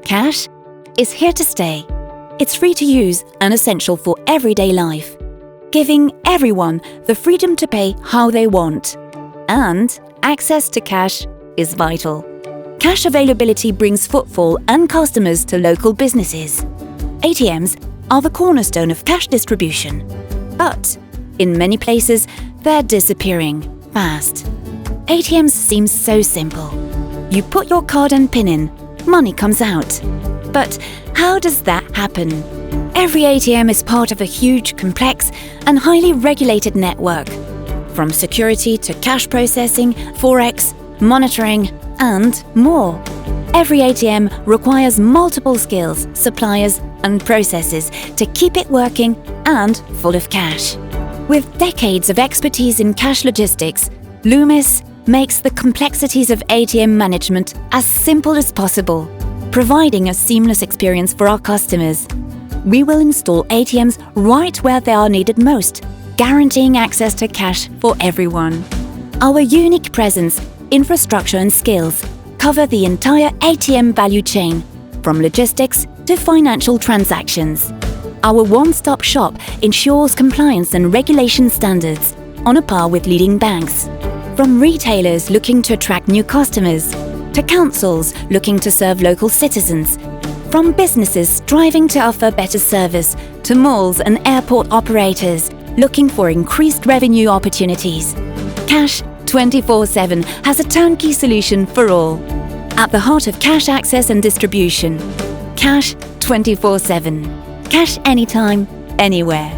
Cash is here to stay. It's free to use and essential for everyday life, giving everyone the freedom to pay how they want. And access to cash is vital. Cash availability brings footfall and customers to local businesses. ATMs are the cornerstone of cash distribution. But in many places, they're disappearing fast. ATMs seem so simple. You put your card and PIN in, money comes out. But how does that happen? Every ATM is part of a huge, complex and highly regulated network. From security to cash processing, forex, monitoring, and more. Every ATM requires multiple skills, suppliers, and processes to keep it working and full of cash. With decades of expertise in cash logistics, Loomis makes the complexities of ATM management as simple as possible, providing a seamless experience for our customers. We will install ATMs right where they are needed most, guaranteeing access to cash for everyone. Our unique presence, infrastructure and skills cover the entire ATM value chain, from logistics to financial transactions. Our one-stop shop ensures compliance and regulation standards on a par with leading banks. From retailers looking to attract new customers, to councils looking to serve local citizens, from businesses striving to offer better service, to malls and airport operators looking for increased revenue opportunities. Cash 24/7 has a turnkey solution for all. At the heart of cash access and distribution, Cash 24/7. Cash anytime, anywhere.